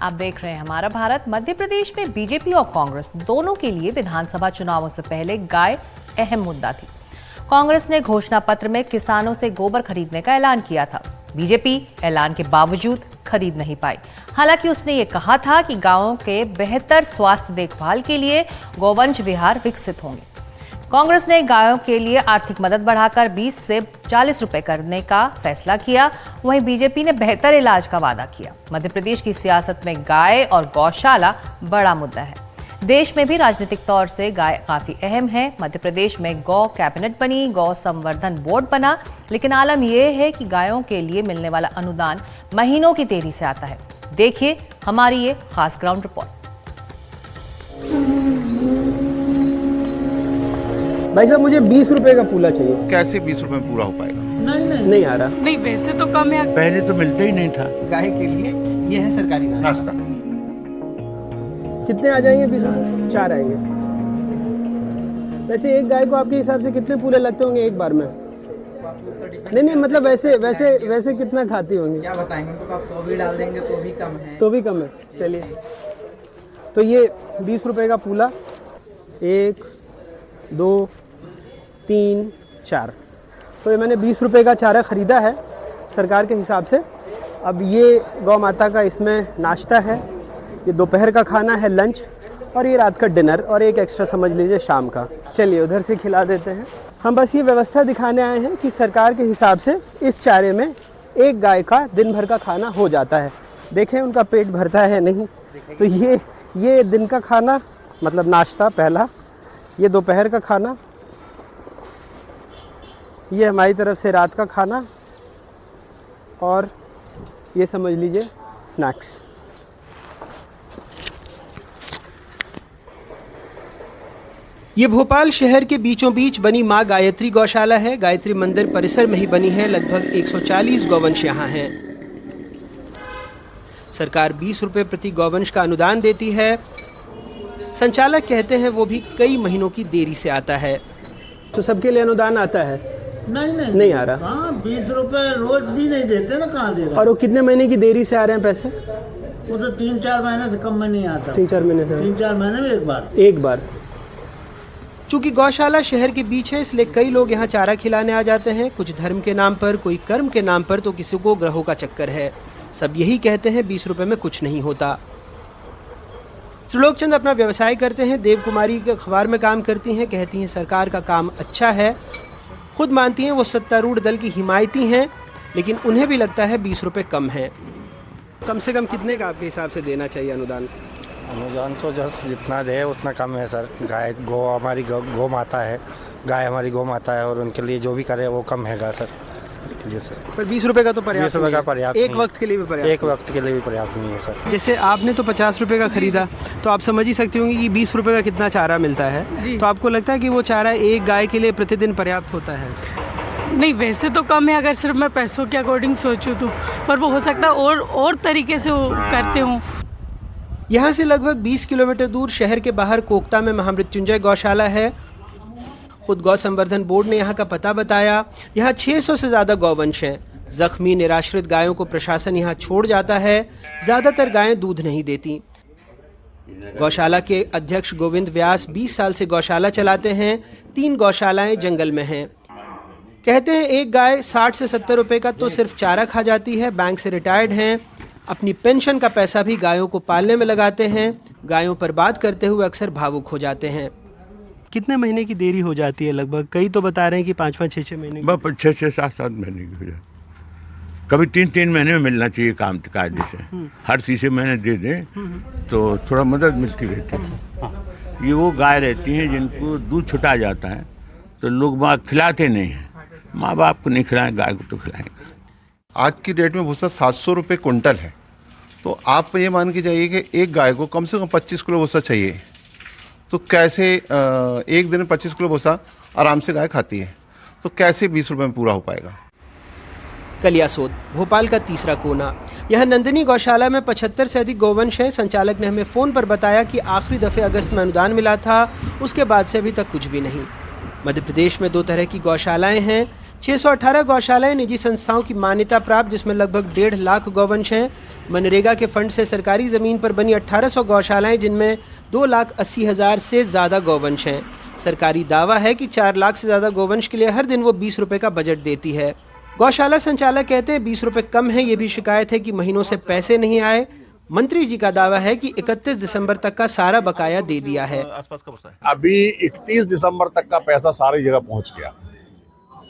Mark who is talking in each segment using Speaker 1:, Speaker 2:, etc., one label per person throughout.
Speaker 1: आप देख रहे हैं हमारा भारत। मध्य प्रदेश में बीजेपी और कांग्रेस दोनों के लिए विधानसभा चुनावों से पहले गाय अहम मुद्दा थी। कांग्रेस ने घोषणा पत्र में किसानों से गोबर खरीदने का ऐलान किया था। बीजेपी ऐलान के बावजूद खरीद नहीं पाई। हालांकि उसने ये कहा था कि गांवों के बेहतर स्वास्थ्य देखभाल के लिए गौवंश विहार विकसित होंगे। कांग्रेस ने गायों के लिए आर्थिक मदद बढ़ाकर 20 से 40 रुपए करने का फैसला किया। वहीं बीजेपी ने बेहतर इलाज का वादा किया। मध्य प्रदेश की सियासत में गाय और गौशाला बड़ा मुद्दा है। देश में भी राजनीतिक तौर से गाय काफी अहम है। मध्य प्रदेश में गौ कैबिनेट बनी, गौ संवर्धन बोर्ड बना, लेकिन आलम यह है कि गायों के लिए मिलने वाला अनुदान महीनों की देरी से आता है। देखिए हमारी ये खास ग्राउंड रिपोर्ट।
Speaker 2: भाई साहब मुझे 20 रुपए का पूला चाहिए।
Speaker 3: कैसे 20 रुपए में पूरा हो पाएगा?
Speaker 2: नहीं आ रहा।
Speaker 4: नहीं, वैसे तो कम है।
Speaker 3: पहले तो मिलता ही नहीं था।
Speaker 5: गाय के लिए ये है सरकारी
Speaker 3: नाश्ता।
Speaker 2: कितने आ जाएंगे? 20 रुपए? 4 आएंगे। वैसे एक गाय को आपके हिसाब से कितने पूले लगते होंगे एक बार में? नहीं मतलब वैसे कितना खाती होंगी?
Speaker 5: क्या बताएंगे? तो आप 100 भी डाल देंगे तो भी कम है।
Speaker 2: तो भी कम है। चलिए तो ये 20 रुपए का पूला, 1 2 3 4, तो ये मैंने 20 रुपए का चारा ख़रीदा है सरकार के हिसाब से। अब ये गौ माता का इसमें नाश्ता है, ये दोपहर का खाना है लंच, और ये रात का डिनर, और एक एक्स्ट्रा समझ लीजिए शाम का। चलिए उधर से खिला देते हैं। हम बस ये व्यवस्था दिखाने आए हैं कि सरकार के हिसाब से इस चारे में एक गाय का दिन भर का खाना हो जाता है। देखें उनका पेट भरता है नहीं। तो ये दिन का खाना मतलब नाश्ता पहला, ये दोपहर का खाना, ये हमारी तरफ से रात का खाना, और ये समझ लीजिए स्नैक्स। ये भोपाल शहर के बीचों बीच बनी मां गायत्री गौशाला है। गायत्री मंदिर परिसर में ही बनी है। लगभग 140 गौवंश यहाँ हैं। सरकार 20 रुपए प्रति गौवंश का अनुदान देती है। संचालक कहते हैं वो भी कई महीनों की देरी से आता है। तो सबके लिए अनुदान आता है? नहीं आ रहा।
Speaker 6: हाँ, 20 रुपए रोज भी नहीं देते ना, कहाँ दे रहा?
Speaker 2: और वो कितने महीने की देरी से आ रहे हैं पैसे?
Speaker 6: वो तो 3-4 महीने से कम में नहीं आता।
Speaker 2: 3-4 महीने से?
Speaker 6: 3-4 महीने में एक बार।
Speaker 2: चूंकि गौशाला शहर के बीच है, इसलिए कई लोग यहाँ चारा खिलाने आ जाते हैं। कुछ धर्म के नाम पर, कोई कर्म के नाम पर, तो किसी को ग्रहों का चक्कर है। सब यही कहते हैं 20 रुपए में कुछ नहीं होता। त्रिलोकचंद अपना व्यवसाय करते हैं। देव कुमारी के अखबार में काम करती हैं। कहती हैं सरकार का काम अच्छा है। खुद मानती हैं वो सत्तारूढ़ दल की हिमायती हैं, लेकिन उन्हें भी लगता है 20 रुपए कम है। कम से कम कितने का आपके हिसाब से देना चाहिए अनुदान?
Speaker 7: अनुदान तो जस्ट जितना दे उतना कम है सर। गाय गौ हमारी गौ माता है। गाय हमारी गौ माता है, और उनके लिए जो भी करे वो कम हैगा सर। जी सर।
Speaker 2: पर 20 रुपए का तो पर्याप्त
Speaker 7: 20 रुपए का पर्याप्त
Speaker 2: एक वक्त के लिए भी पर्याप्त?
Speaker 7: एक वक्त के लिए भी पर्याप्त नहीं है सर।
Speaker 2: जैसे आपने तो 50 रुपए का खरीदा, तो आप समझ ही सकती होंगी कि 20 रुपए का कितना चारा मिलता है। तो आपको लगता है कि वो चारा एक गाय के लिए प्रतिदिन पर्याप्त होता है?
Speaker 4: नहीं, वैसे तो कम है अगर सिर्फ मैं पैसों के अकॉर्डिंग सोचूं तो, पर वो हो सकता है और तरीके से वो करते हों।
Speaker 2: यहाँ से लगभग 20 किलोमीटर दूर शहर के बाहर कोकता में महामृत्युंजय गौशाला है। खुद गौ संवर्धन बोर्ड ने यहाँ का पता बताया। यहाँ 600 से ज़्यादा गौवंश हैं। जख्मी निराश्रित गायों को प्रशासन यहाँ छोड़ जाता है। ज़्यादातर गायें दूध नहीं देती। गौशाला के अध्यक्ष गोविंद व्यास 20 साल से गौशाला चलाते हैं। 3 गौशालाएं जंगल में हैं। कहते हैं एक गाय 60 से 70 रुपए का तो सिर्फ चारा खा जाती है। बैंक से रिटायर्ड हैं। अपनी पेंशन का पैसा भी गायों को पालने में लगाते हैं। गायों पर बात करते हुए अक्सर भावुक हो जाते हैं। कितने महीने की देरी हो जाती है लगभग? कई तो बता रहे हैं कि 5-5, 6-6 महीने।
Speaker 3: 6-6, 7-7 महीने की हो जाती। कभी 3-3 महीने में मिलना चाहिए काम कायदे से। हर तीसरे महीने दे दें तो थोड़ा मदद मिलती रहती है। ये वो गाय रहती हैं जिनको दूध छुटा जाता है, तो लोग वहाँ खिलाते नहीं हैं। माँ बाप को नहीं खिलाएं, गाय को तो खिलाएंगे।
Speaker 8: आज की डेट में भूसा 700 रुपये कुंटल है। तो आप ये मान के जाइए कि एक गाय को कम से कम 25 किलो भूसा चाहिए। तो कैसे एक दिन में 25 किलो भूसा आराम से गाय खाती है, तो कैसे 20 रुपये में पूरा हो पाएगा?
Speaker 2: कलियासोत, भोपाल का तीसरा कोना। यह नंदिनी गौशाला में 75 से अधिक गौवंश हैं। संचालक ने हमें फ़ोन पर बताया कि आखिरी दफ़े अगस्त में अनुदान मिला था, उसके बाद से अभी तक कुछ भी नहीं। मध्य प्रदेश में 2 तरह की गौशालाएं हैं। 618 गौशालाएं निजी संस्थाओं की मान्यता प्राप्त, जिसमें लगभग 1.5 लाख गौवंश हैं। मनरेगा के फंड से सरकारी ज़मीन पर बनी 1800 गौशालाएं, जिनमें 2,80,000 से ज़्यादा गौवंश हैं। सरकारी दावा है कि 4 लाख से ज़्यादा गौवंश के लिए हर दिन वो 20 रुपये का बजट देती है। गौशाला संचालक कहते हैं 20 रुपये कम है। ये भी शिकायत है कि महीनों से पैसे नहीं आए। मंत्री जी का दावा है कि 31 दिसंबर तक का सारा बकाया दे दिया है।
Speaker 9: अभी 31 दिसंबर तक का पैसा सारी जगह पहुंच गया,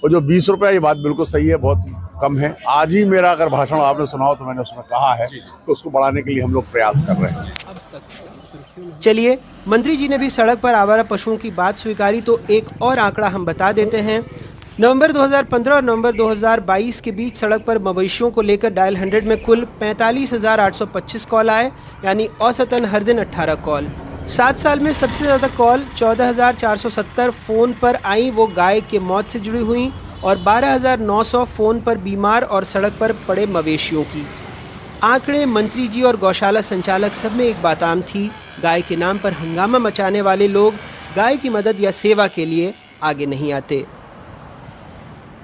Speaker 9: और जो 20 रुपया, ये बात बिल्कुल सही है, बहुत कम है। आज ही मेरा अगर भाषण आपने सुना हो तो मैंने उसमें कहा है कि उसको बढ़ाने के लिए हम लोग प्रयास कर रहे हैं।
Speaker 2: चलिए, मंत्री जी ने भी सड़क पर आवारा पशुओं की बात स्वीकारी, तो एक और आंकड़ा हम बता देते हैं। नवंबर 2015 और नवंबर 2022 के बीच सड़क पर मवेशियों को लेकर डायल 100 में कुल 45,825 कॉल आए, यानी औसतन हर दिन 18 कॉल। 7 साल में सबसे ज़्यादा कॉल 14,470 फ़ोन पर आई, वो गाय के मौत से जुड़ी हुई, और 12,900 फ़ोन पर बीमार और सड़क पर पड़े मवेशियों की। आंकड़े, मंत्री जी और गौशाला संचालक सब में एक बात आम थी, गाय के नाम पर हंगामा मचाने वाले लोग गाय की मदद या सेवा के लिए आगे नहीं आते।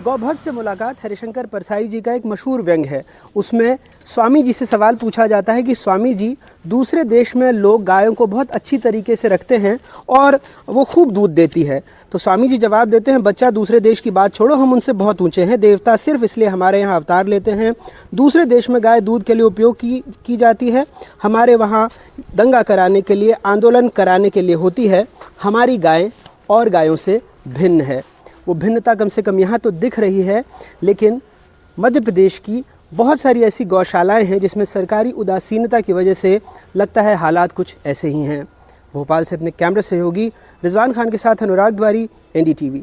Speaker 2: गौभक्त से मुलाकात हरिशंकर परसाई जी का एक मशहूर व्यंग है। उसमें स्वामी जी से सवाल पूछा जाता है कि स्वामी जी, दूसरे देश में लोग गायों को बहुत अच्छी तरीके से रखते हैं और वो खूब दूध देती है, तो स्वामी जी जवाब देते हैं, बच्चा दूसरे देश की बात छोड़ो, हम उनसे बहुत ऊंचे हैं। देवता सिर्फ इसलिए हमारे यहाँ अवतार लेते हैं। दूसरे देश में गाय दूध के लिए उपयोग की जाती है, हमारे वहाँ दंगा कराने के लिए, आंदोलन कराने के लिए होती है। हमारी गाय और गायों से भिन्न है। वो भिन्नता कम से कम यहाँ तो दिख रही है, लेकिन मध्य प्रदेश की बहुत सारी ऐसी गौशालाएं हैं जिसमें सरकारी उदासीनता की वजह से लगता है हालात कुछ ऐसे ही हैं। भोपाल से अपने कैमरा सहयोगी रिजवान खान के साथ अनुराग द्वारी, NDTV।